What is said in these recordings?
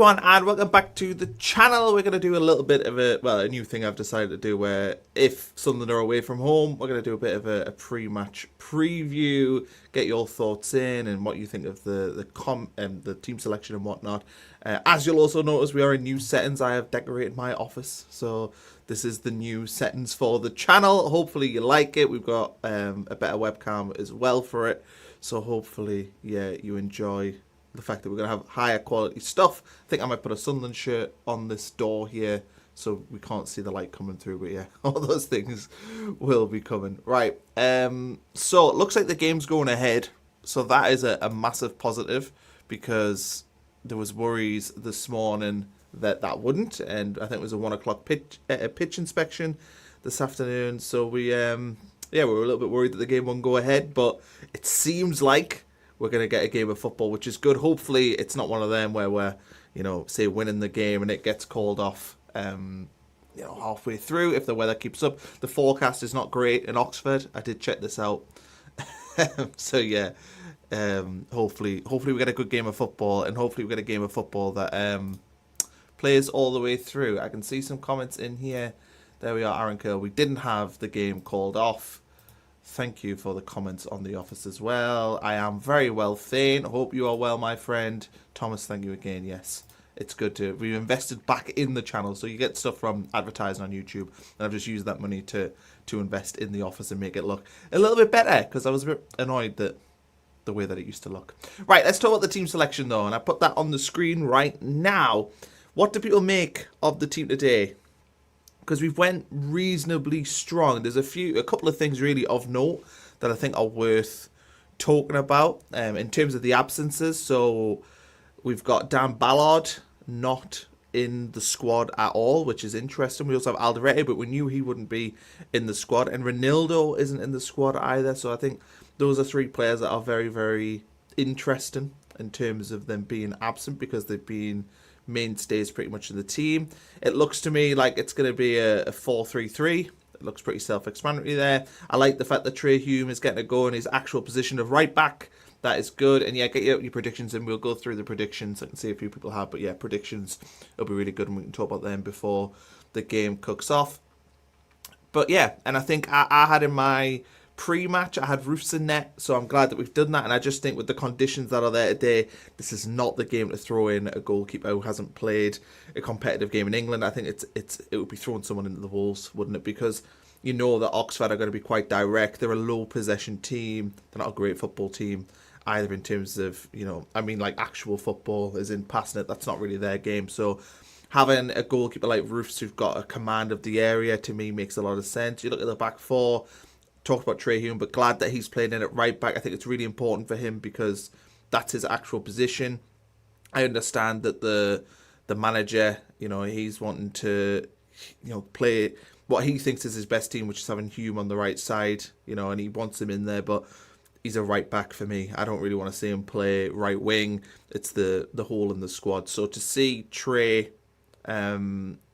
everyone, and welcome back to the channel. We're going to do a little bit of a new thing I've decided to do where if Sunderland are away from home, we're going to do a bit of a pre-match preview, get your thoughts in and what you think of the team selection and whatnot. As you'll also notice, we are in new settings. I have decorated my office, so this is the new settings for the channel. Hopefully you like it. We've got a better webcam as well for it, so hopefully, yeah, you enjoy the fact that we're going to have higher quality stuff. I think I might put a Sunderland shirt on this door here so we can't see the light coming through, but yeah, all those things will be coming. Right, so it looks like the game's going ahead, so that is a massive positive, because there was worries this morning that wouldn't, and I think it was a 1 o'clock pitch inspection this afternoon, so we yeah, we were a little bit worried that the game wouldn't go ahead, but it seems like we're going to get a game of football, which is good. Hopefully it's not one of them where we're, say winning the game and it gets called off, halfway through if the weather keeps up. The forecast is not great in Oxford. I did check this out. So yeah, hopefully we get a good game of football, and hopefully we get a game of football that plays all the way through. I can see some comments in here. There we are, Aaron Curl. We didn't have the game called off. Thank you for the comments on the office as well. I am very well, Thane. Hope you are well, my friend. Thomas, thank you again. Yes, it's good to... We've invested back in the channel, so you get stuff from advertising on YouTube, and I've just used that money to invest in the office and make it look a little bit better, because I was a bit annoyed that the way that it used to look. Right, let's talk about the team selection, though, and I put that on the screen right now. What do people make of the team today? Because we've went reasonably strong. There's a couple of things really of note that I think are worth talking about in terms of the absences. So we've got Dan Ballard not in the squad at all, which is interesting. We also have Alderete, but we knew he wouldn't be in the squad. And Ronaldo isn't in the squad either. So I think those are three players that are very, very interesting in terms of them being absent, because they've been mainstays pretty much in the team. It looks to me like it's going to be a 4-3-3. It looks pretty self-explanatory there. I like the fact that Trey Hume is getting a go in his actual position of right back. That is good. And yeah, get your predictions and we'll go through the predictions. I can see a few people have, but yeah, predictions will be really good, and we can talk about them before the game cooks off. But yeah, and I think I had in my pre-match, I had roofs in net, so I'm glad that we've done that. And I just think with the conditions that are there today, this is not the game to throw in a goalkeeper who hasn't played a competitive game in England. I think it would be throwing someone into the wolves, wouldn't it? Because you know that Oxford are going to be quite direct. They're a low possession team. They're not a great football team either in terms of, like actual football as in passing it. That's not really their game. So having a goalkeeper like Roofs who've got a command of the area, to me, makes a lot of sense. You look at the back four, talked about Trey Hume, but glad that he's playing in at right back. I think it's really important for him because that's his actual position. I understand that the manager, he's wanting to, play what he thinks is his best team, which is having Hume on the right side, and he wants him in there, but he's a right back for me. I don't really want to see him play right wing. It's the hole in the squad. So to see Trey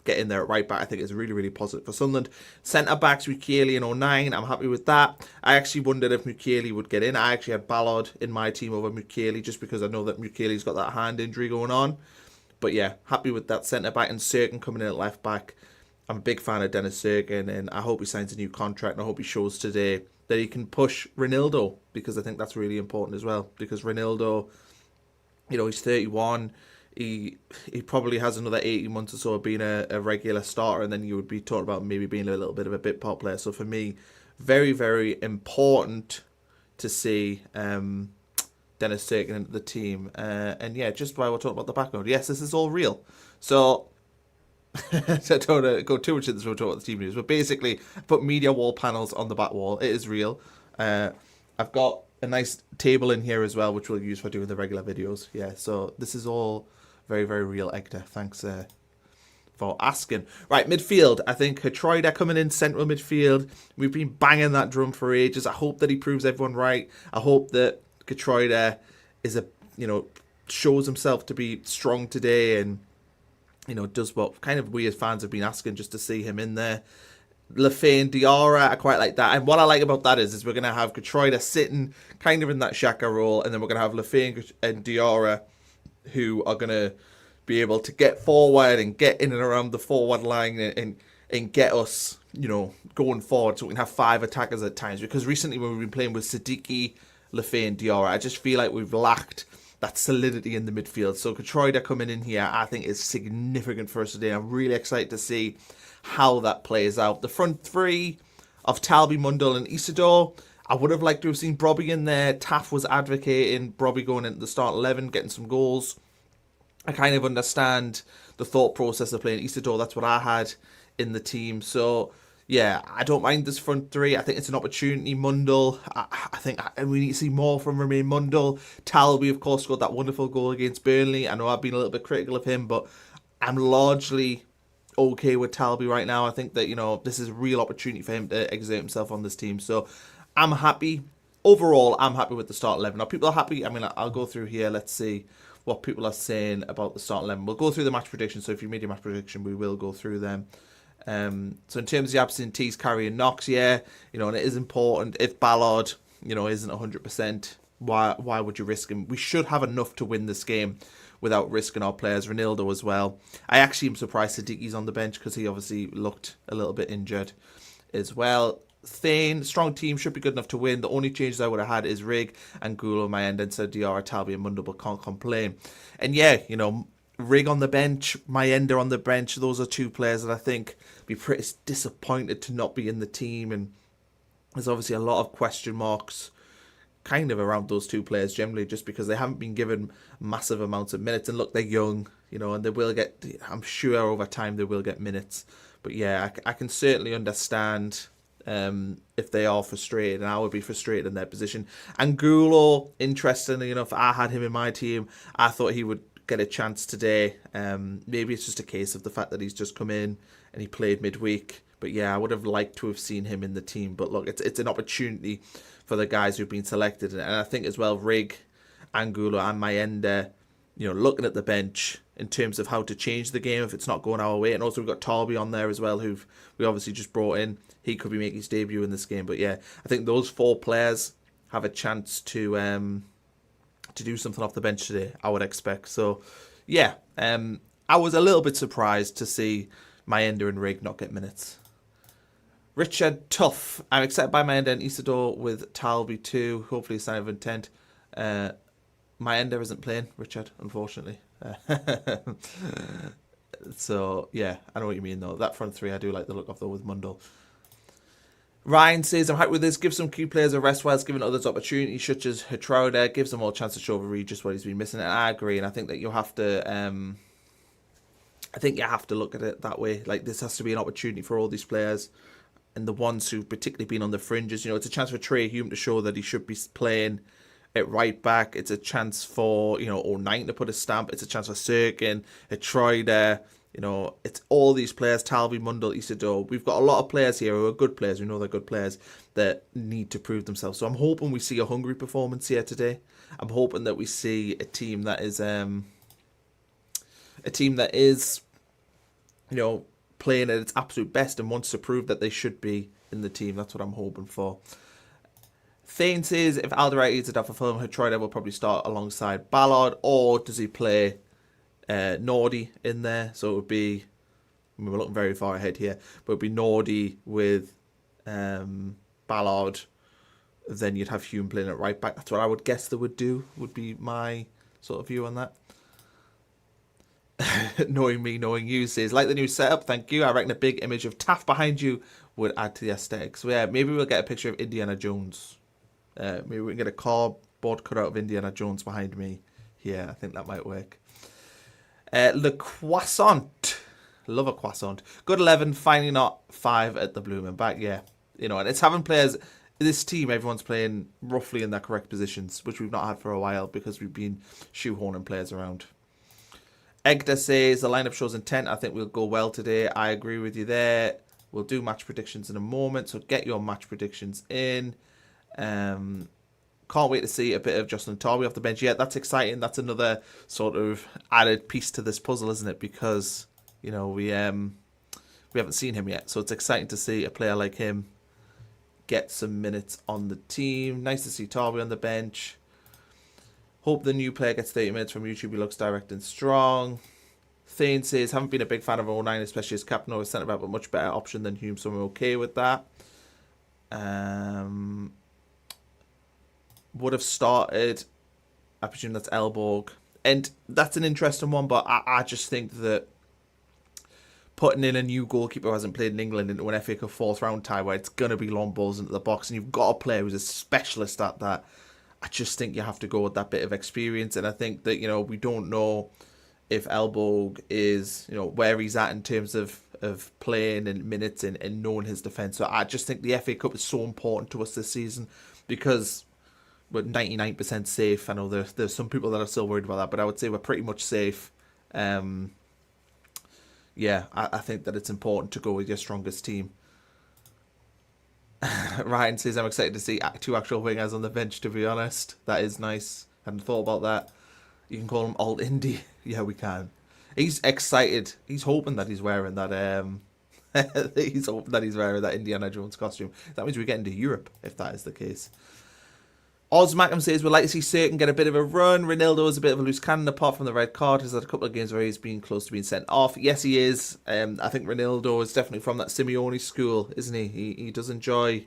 get in there at right back, I think is really, really positive for Sunderland. Centre backs, Mukiele and 09. I'm happy with that. I actually wondered if Mukiele would get in. I actually had Ballard in my team over Mukiele just because I know that Mukiele's got that hand injury going on. But yeah, happy with that centre back. And Serkin coming in at left back. I'm a big fan of Dennis Serkin, and I hope he signs a new contract, and I hope he shows today that he can push Ronaldo, because I think that's really important as well. Because Ronaldo, he's 31. He probably has another 18 months or so of being a regular starter, and then you would be talking about maybe being a little bit of a bit part player. So for me, very, very important to see Dennis Serkin into the team. And yeah, just while we're talking about the background, yes, this is all real. So I don't want to go too much into this when we're talking about the team news, but basically, I put media wall panels on the back wall. It is real. I've got a nice table in here as well, which we'll use for doing the regular videos. Yeah, so this is all very, very real, Egder. Thanks for asking. Right, midfield. I think Geertruida coming in central midfield. We've been banging that drum for ages. I hope that he proves everyone right. I hope that Geertruida is shows himself to be strong today, and does what kind of we as fans have been asking, just to see him in there. Lefay and Diarra, I quite like that. And what I like about that is we're going to have Geertruida sitting kind of in that Xhaka role, and then we're going to have Lefay and Diarra who are going to be able to get forward and get in and around the forward line and get us, going forward so we can have 5 attackers at times. Because recently when we've been playing with Siddiqui, Lafay and Diarra, I just feel like we've lacked that solidity in the midfield. So Katroida coming in here, I think is significant for us today. I'm really excited to see how that plays out. The front three of Talby, Mundle and Isidore, I would have liked to have seen Brobby in there. Taff was advocating Brobby going into the start 11, getting some goals. I kind of understand the thought process of playing Isidore. That's what I had in the team. So, yeah, I don't mind this front three. I think it's an opportunity. Mundle, I think we need to see more from Remain Mundle. Talby, of course, scored that wonderful goal against Burnley. I know I've been a little bit critical of him, but I'm largely okay with Talby right now. I think that, this is a real opportunity for him to exert himself on this team. So, I'm happy. Overall, I'm happy with the start 11. Are people happy? I mean, I'll go through here. Let's see what people are saying about the start 11. We'll go through the match prediction. So if you made your match prediction, we will go through them. So in terms of the absentees, carrying knocks, and it is important. If Ballard, isn't 100%, why would you risk him? We should have enough to win this game without risking our players. Ronaldo as well. I actually am surprised Siddiqui's on the bench because he obviously looked a little bit injured as well. Thane, strong team, should be good enough to win. The only changes I would have had is Rig and Gulo on my end instead of Diarra, Talby and Mundle, but can't complain. And Rig on the bench, Mayenda on the bench, those are 2 players that I think be pretty disappointed to not be in the team. And there's obviously a lot of question marks kind of around those 2 players generally, just because they haven't been given massive amounts of minutes. And look, they're young, and they will get, I'm sure over time they will get minutes. But yeah, I can certainly understand if they are frustrated, and I would be frustrated in their position. And Gulo, interestingly enough, I had him in my team. I thought he would get a chance today. Maybe it's just a case of the fact that he's just come in and he played midweek. But yeah, I would have liked to have seen him in the team. But look, it's an opportunity for the guys who've been selected. And I think as well, Rig, Angulo and Mayenda, looking at the bench in terms of how to change the game if it's not going our way. And also we've got Talby on there as well, who we obviously just brought in. He could be making his debut in this game. But yeah, I think those 4 players have a chance to do something off the bench today, I would expect. So yeah, I was a little bit surprised to see Mayenda and Rig not get minutes. Richard Tough, I'm excited by Mayenda and Isidore with Talby too. Hopefully a sign of intent. Mayenda isn't playing, Richard, unfortunately. So yeah, I know what you mean though. That front three, I do like the look of though with Mundle. Ryan says, I'm happy with this. Give some key players a rest whilst giving others opportunities, such as Hatrauda. Gives them all a chance to show over Regis what he's been missing. And I agree. And I think that you have to, look at it that way. Like, this has to be an opportunity for all these players. And the ones who've particularly been on the fringes, it's a chance for Trey Hume to show that he should be playing at right back. It's a chance for, O'Neill to put a stamp. It's a chance for Sirkin, Hatrauda. It's all these players, Talby, Mundle, Isidore. We've got a lot of players here who are good players. We know they're good players that need to prove themselves. So I'm hoping we see a hungry performance here today. I'm hoping that we see a team that is, playing at its absolute best and wants to prove that they should be in the team. That's what I'm hoping for. Thane says, if Alderweireld eats it off a film, Hatrauda will probably start alongside Ballard, or does he play Nordy in there? So it would be, we're looking very far ahead here, but it would be Nordy with Ballard. Then you'd have Hume playing at right back. That's what I would guess they would do, would be my sort of view on that. Knowing me, knowing you says, like the new setup, thank you. I reckon a big image of Taff behind you would add to the aesthetics. So yeah, maybe we'll get a picture of Indiana Jones. Maybe we can get a cardboard cutout of Indiana Jones behind me here. I think that might work. Le Croissant. Love a croissant. Good 11, finally not 5 at the Bloom and back. Yeah, and it's having players. This team, everyone's playing roughly in their correct positions, which we've not had for a while because we've been shoehorning players around. Egda says, the lineup shows intent. I think we'll go well today. I agree with you there. We'll do match predictions in a moment, so get your match predictions in. Can't wait to see a bit of Jocelyn Tarby off the bench. Yeah, that's exciting. That's another sort of added piece to this puzzle, isn't it? Because, we haven't seen him yet. So it's exciting to see a player like him get some minutes on the team. Nice to see Tarby on the bench. Hope the new player gets 30 minutes from YouTube. He looks direct and strong. Thane says, haven't been a big fan of 09, especially as captain or centre back, but much better option than Hume, so I'm okay with that. Would have started, I presume that's Elborg. And that's an interesting one, but I just think that putting in a new goalkeeper who hasn't played in England into an FA Cup fourth round tie where it's going to be long balls into the box and you've got a player who's a specialist at that, I just think you have to go with that bit of experience. And I think that, we don't know if Elborg is, where he's at in terms of playing and minutes and knowing his defence. So I just think the FA Cup is so important to us this season because we're 99% safe. I know there's some people that are still worried about that, but I would say we're pretty much safe. Yeah, I think that it's important to go with your strongest team. Ryan says, I'm excited to see 2 actual wingers on the bench, to be honest. That is nice. I hadn't thought about that. You can call him Alt Indie. Yeah, we can. He's excited. He's hoping that he's wearing that he's hoping that he's wearing that Indiana Jones costume. That means we get into Europe, if that is the case. Oz Mackham says, we'd like to see Certain get a bit of a run. Ronaldo is a bit of a loose cannon apart from the red card. He's had a couple of games where he's been close to being sent off. Yes, he is. I think Ronaldo is definitely from that Simeone school, isn't he? He does enjoy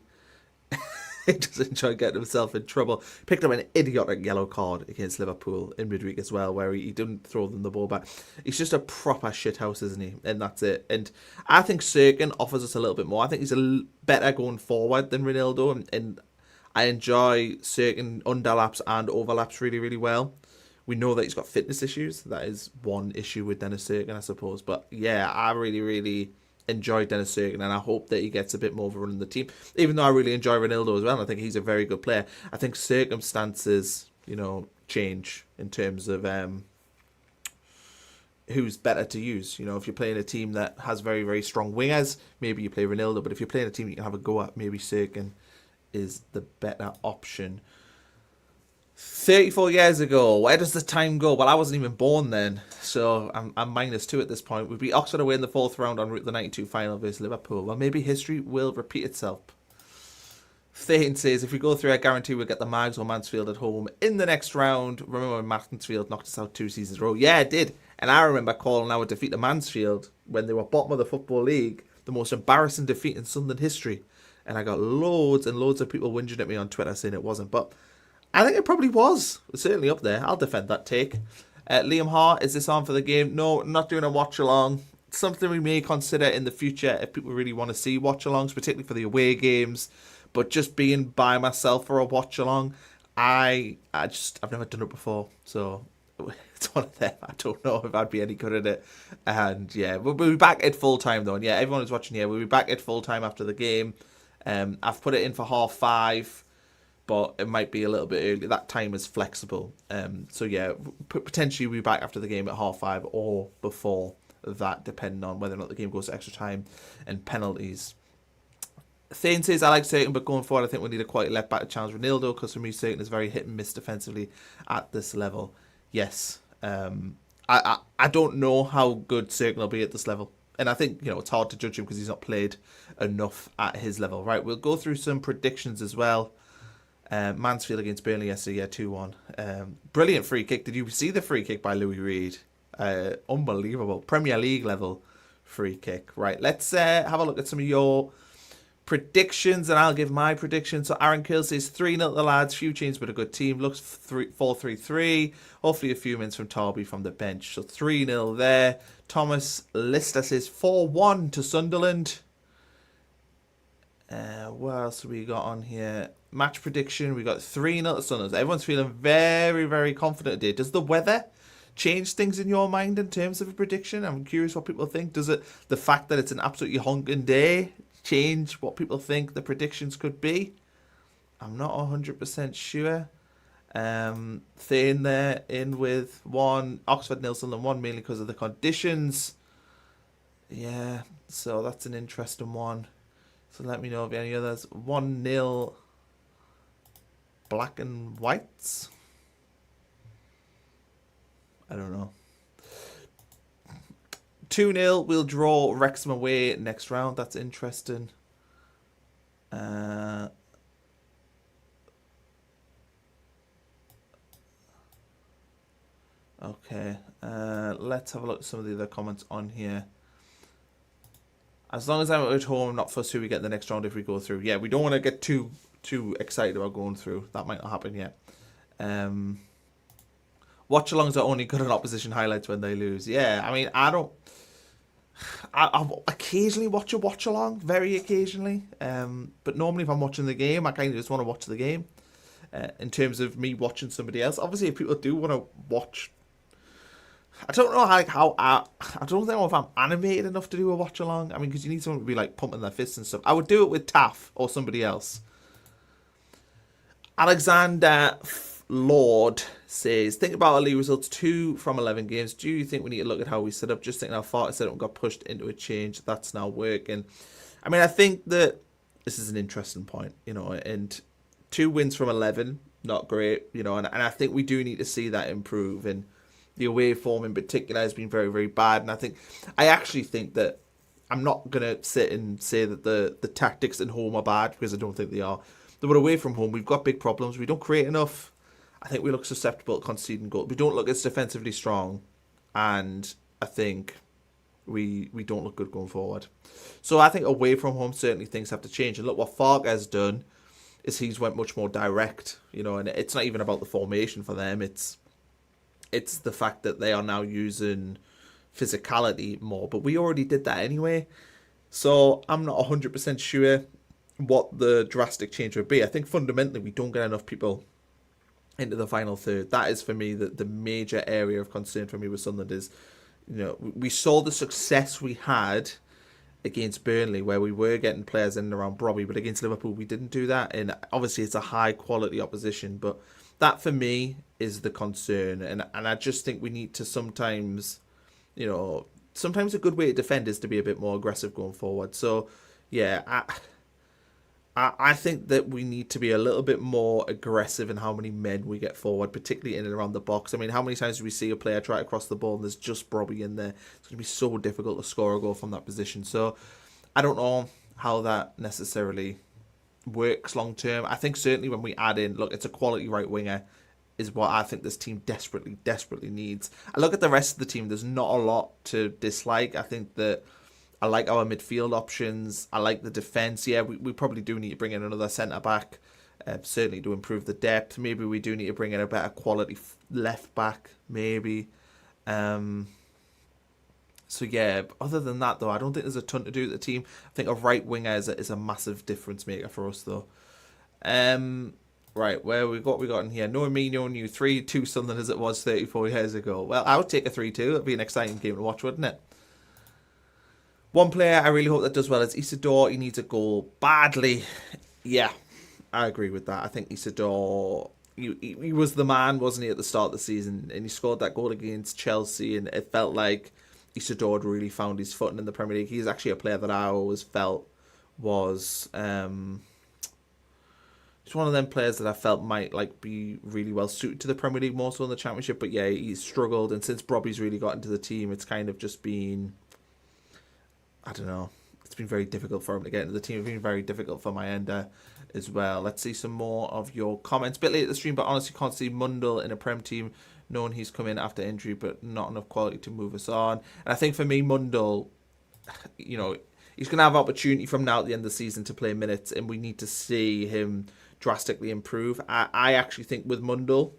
he does enjoy getting himself in trouble. Picked up an idiotic yellow card against Liverpool in midweek as well, where he didn't throw them the ball back. He's just a proper shithouse, isn't he? And that's it. And I think Certain offers us a little bit more. I think he's better going forward than Ronaldo, and I enjoy certain underlaps and overlaps really, really well. We know that he's got fitness issues. That is one issue with Dennis Certain, I suppose. But yeah, I really, really enjoy Dennis Certain, and I hope that he gets a bit more of a run in the team. Even though I really enjoy Ronaldo as well, and I think he's a very good player. I think circumstances, change in terms of who's better to use. If you're playing a team that has very, very strong wingers, maybe you play Ronaldo. But if you're playing a team you can have a go at, maybe Certain is the better option. 34 years ago, where does the time go? Well, I wasn't even born then, so I'm -2 at this point. We beat Oxford away in the 4th round en route to the 92 final versus Liverpool. Well, maybe history will repeat itself. Thane says, if we go through, I guarantee we'll get the Mags or Mansfield at home in the next round. Remember when Mansfield knocked us out 2 seasons in a row? Yeah, it did. And I remember calling our defeat to Mansfield when they were bottom of the Football League the most embarrassing defeat in Sunderland history. And I got loads and loads of people whinging at me on Twitter saying it wasn't. But I think it probably was. It's certainly up there. I'll defend that take. Liam Hart, is this on for the game? No, not doing a watch-along. Something we may consider in the future if people really want to see watch-alongs, particularly for the away games. But just being by myself for a watch-along, I've never done it before. So it's one of them. I don't know if I'd be any good at it. And yeah, we'll be back at full time though. And yeah, everyone who's watching here, we'll be back at full time after the game. I've put it in for 5:30, but it might be a little bit early. That time is flexible. So yeah, potentially we'll be back after the game at 5:30 or before that, depending on whether or not the game goes to extra time and penalties. Thane says, I like Certain, but going forward, I think we need a quite left back to challenge Ronaldo, because for me, Certain is very hit and miss defensively at this level. Yes. I don't know how good Certain will be at this level. And I think, it's hard to judge him because he's not played enough at his level. Right, we'll go through some predictions as well. Mansfield against Burnley yesterday, yeah, 2-1. Brilliant free kick. Did you see the free kick by Louis Reed? Unbelievable. Premier League level free kick. Right, let's have a look at some of your predictions, and I'll give my prediction. So Aaron Kill says 3-0 to the lads. Few changes, but a good team. Looks 4-3-3. Hopefully a few minutes from Tarby from the bench. So 3-0 there. Thomas Lister says 4-1 to Sunderland. What else have we got on here? Match prediction. We got 3-0 to Sunderland. Everyone's feeling very, very confident today. Does the weather change things in your mind in terms of a prediction? I'm curious what people think. Does it, the fact that it's an absolutely honking day, change what people think the predictions could be? I'm not 100% sure. Thane there in with 1. Oxford 0 Sunderland 1, mainly because of the conditions. Yeah, so that's an interesting one. So let me know if any others. 1-0 Black and Whites. I don't know. 2-0, we'll draw Wrexham away next round. That's interesting. Okay. let's have a look at some of the other comments on here. As long as I'm at home, I'm not fussed who we get in the next round if we go through. Yeah, we don't want to get too excited about going through. That might not happen yet. Watch-alongs are only good on opposition highlights when they lose. Yeah, I mean, I occasionally watch a watch-along, very occasionally. But normally if I'm watching the game, I kind of just want to watch the game. In terms of me watching somebody else. Obviously, if people do want to watch... I don't know how I don't know if I'm animated enough to do a watch-along. I mean, because you need someone to be, like, pumping their fists and stuff. I would do it with Taff or somebody else. Alexander Lord says, think about our league results 2 from 11 games. Do you think we need to look at how we set up? Just think how far I set up and got pushed into a change that's now working. I mean, I think that this is an interesting point, you know, and 2 wins from 11, not great, you know, and I think we do need to see that improve. And the away form in particular has been very, very bad. And I actually think that I'm not going to sit and say that the tactics at home are bad, because I don't think they are. But away from home, we've got big problems. We don't create enough. I think we look susceptible to conceding goals. We don't look as defensively strong. And I think we don't look good going forward. So I think away from home, certainly things have to change. And look what Farke has done is he's went much more direct, you know, and it's not even about the formation for them. It's the fact that they are now using physicality more. But we already did that anyway. So I'm not 100% sure what the drastic change would be. I think fundamentally we don't get enough people into the final third. That is for me the major area of concern for me with Sunderland is, you know, we saw the success we had against Burnley where we were getting players in and around Bromley, but against Liverpool we didn't do that. And obviously it's a high quality opposition, but that for me is the concern. And I just think we need to sometimes, you know, sometimes a good way to defend is to be a bit more aggressive going forward. So yeah, I think that we need to be a little bit more aggressive in how many men we get forward, particularly in and around the box. I mean, how many times do we see a player try to cross the ball and there's just Bromley in there? It's going to be so difficult to score a goal from that position. So I don't know how that necessarily works long term. I think certainly when we add in, look, it's a quality right winger is what I think this team desperately needs. I look at the rest of the team, there's not a lot to dislike. I think that I like our midfield options. I like the defence. Yeah, we probably do need to bring in another centre-back, certainly to improve the depth. Maybe we do need to bring in a better quality left-back, maybe. So, yeah, other than that, though, I don't think there's a ton to do with the team. I think a right winger is a massive difference maker for us, though. Right, what we got in here? No me, no you. 3-2 Sunderland as it was 34 years ago. Well, I would take a 3-2. It'd be an exciting game to watch, wouldn't it? One player I really hope that does well is Isidore. He needs a goal badly. Yeah, I agree with that. I think Isidore, he was the man, wasn't he, at the start of the season? And he scored that goal against Chelsea, and it felt like Isidore had really found his footing in the Premier League. He's actually a player that I always felt was... he's one of them players that I felt might be really well suited to the Premier League, more so in the Championship. But yeah, he's struggled, and since Brobby's really got into the team, it's kind of just been... I don't know. It's been very difficult for him to get into the team. It's been very difficult for Mayenda as well. Let's see some more of your comments. A bit late at the stream, but honestly can't see Mundell in a Prem team, knowing he's come in after injury, but not enough quality to move us on. And I think for me, Mundell, you know, he's going to have opportunity from now at the end of the season to play minutes, and we need to see him drastically improve. I actually think with Mundell,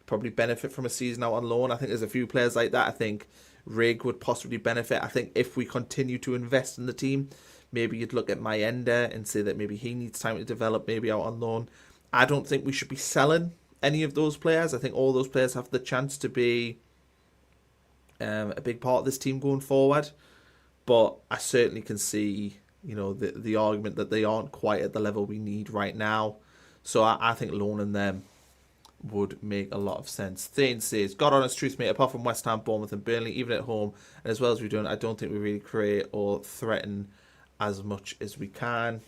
probably benefit from a season out on loan. I think there's a few players like that. I think Rig would possibly benefit. I think if we continue to invest in the team, maybe you'd look at Mayenda and say that maybe he needs time to develop, maybe out on loan. I don't think we should be selling any of those players. I think all those players have the chance to be a big part of this team going forward. But I certainly can see, you know, the argument that they aren't quite at the level we need right now. So I think loaning them would make a lot of sense. Thane says, God honest truth, mate, apart from West Ham, Bournemouth and Burnley, even at home, and as well as we're doing, I don't think we really create or threaten as much as we can.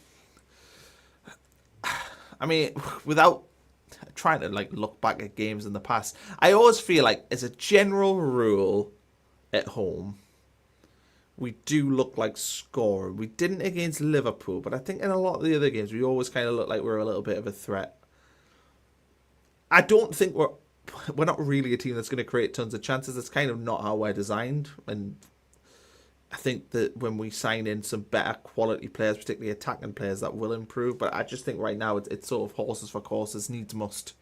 I mean, without trying to look back at games in the past, I always feel like as a general rule at home, we do look like scoring. We didn't against Liverpool, but I think in a lot of the other games, we always kind of look like we're a little bit of a threat. I don't think we're we're not really a team that's going to create tons of chances. It's kind of not how we're designed. And I think that when we sign in some better quality players, particularly attacking players, that will improve. But I just think right now it's sort of horses for courses, needs must.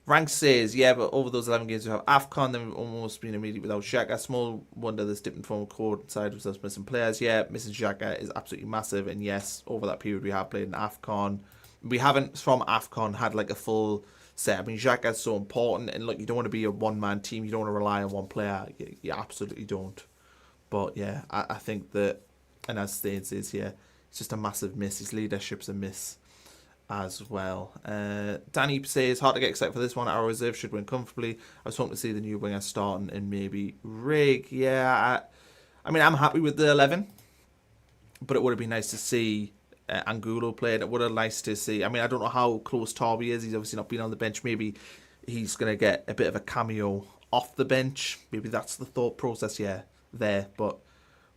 Rank says, yeah, but over those 11 games we have AFCON, then we've almost been immediately without Xhaka. Small wonder this dipping form coincide with us missing players. Yeah, missing Xhaka is absolutely massive. And yes, over that period we have played in AFCON. We haven't, from AFCON, had like a full set. I mean, Xhaka is so important. And look, you don't want to be a one-man team. You don't want to rely on one player. You absolutely don't. But yeah, I think that, and as Stain says here, it's just a massive miss. His leadership's a miss as well. Danny says, hard to get excited for this one. Our reserve should win comfortably. I was hoping to see the new winger starting and maybe Rig. Yeah, I mean, I'm happy with the 11, but it would have been nice to see Angulo play. It would have been nice to see. I mean, I don't know how close Tarby is. He's obviously not been on the bench. Maybe he's going to get a bit of a cameo off the bench. Maybe that's the thought process, yeah, there. But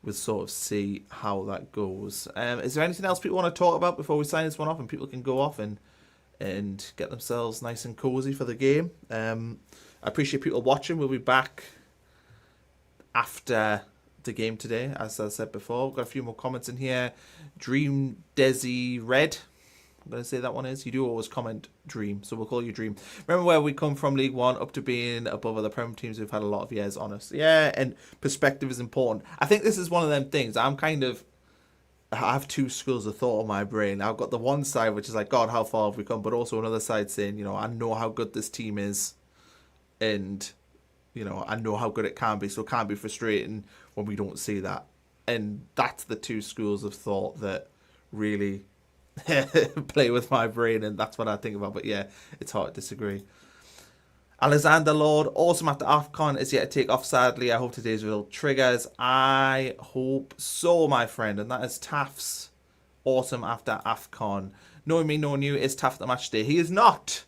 we'll sort of see how that goes. Is there anything else people want to talk about before we sign this one off and people can go off and get themselves nice and cozy for the game? I appreciate people watching. We'll be back after the game today, as I said before. We've got a few more comments in here. Dream Desi Red, I'm going to say that one is. You do always comment Dream, so we'll call you Dream. Remember where we come from, League One, up to being above other Premier teams who've had a lot of years on us. Yeah, and perspective is important. I think this is one of them things. I have two schools of thought in my brain. I've got the one side, which is like, God, how far have we come? But also another side saying, I know how good this team is. And, I know how good it can be. So it can be frustrating when we don't see that. And that's the two schools of thought that really play with my brain, and that's what I think about. But yeah, it's hard to disagree. Alexander Lord, awesome after AFCON, is yet to take off sadly. I hope today's real triggers. I hope so, my friend. And that is Taft's awesome after AFCON. Knowing me, knowing you, is Taft at the match day? He is not.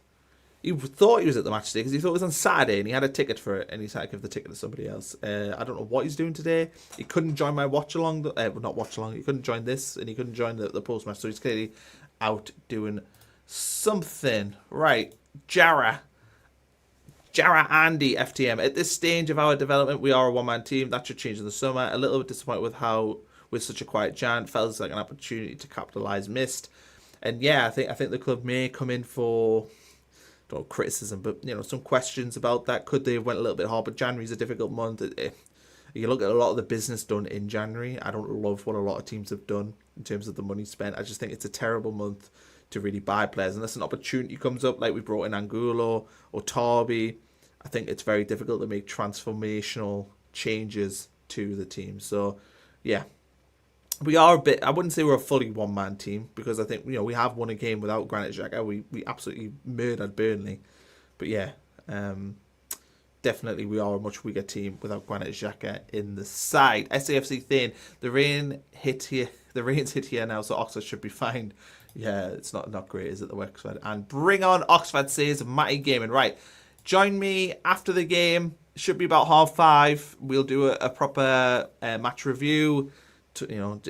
He thought he was at the match day because he thought it was on Saturday and he had a ticket for it and he's had to give the ticket to somebody else. I don't know what he's doing today. He couldn't join my watch along. Not watch along. He couldn't join this and he couldn't join the post match. So he's clearly out doing something. Right. Jara Andy FTM. At this stage of our development, we are a one-man team. That should change in the summer. A little bit disappointed with how with such a quiet Jan. Felt like an opportunity to capitalise missed. And yeah, I think the club may come in for criticism, but some questions about that. Could they have went a little bit hard? But January's a difficult month. You look at a lot of the business done in January. I don't love what a lot of teams have done in terms of the money spent. I just think it's a terrible month to really buy players unless an opportunity comes up, like we brought in Angulo or Tarby. I think it's very difficult to make transformational changes to the team. So yeah, we are a bit, I wouldn't say we're a fully one-man team because I think, we have won a game without Granit Xhaka. We absolutely murdered Burnley. But yeah, definitely we are a much weaker team without Granit Xhaka in the side. SAFC Thane, the rain's hit here now, so Oxford should be fine. Yeah, it's not great, is it, the Wexford? And bring on Oxford, says Matty Gaming. Right, join me after the game. Should be about 5:30. We'll do a proper match review.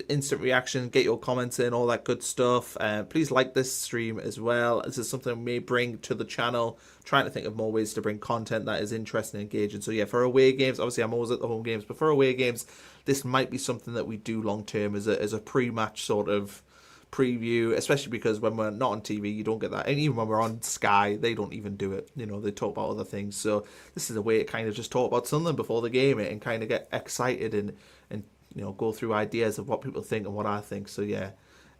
Instant reaction, get your comments in, all that good stuff. Please like this stream as well. This is something we may bring to the channel. Trying to think of more ways to bring content that is interesting and engaging. So yeah, for away games, obviously I'm always at the home games, but for away games, this might be something that we do long term as a pre-match sort of preview, especially because when we're not on TV, you don't get that. And even when we're on Sky, they don't even do it. They talk about other things. So this is a way to kind of just talk about something before the game and kind of get excited and go through ideas of what people think and what I think. So yeah.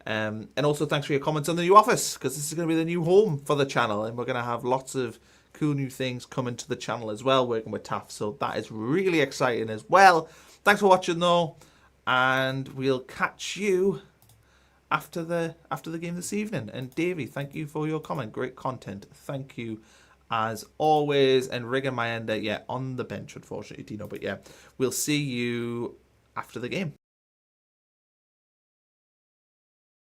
And also thanks for your comments on the new office, because this is going to be the new home for the channel and we're going to have lots of cool new things coming to the channel as well, working with Taft. So that is really exciting as well. Thanks for watching though, and we'll catch you after the game this evening. And Davey, thank you for your comment. Great content. Thank you as always. And Rigan Mayenda, yeah, on the bench, unfortunately, Dino. But yeah, we'll see you after the game.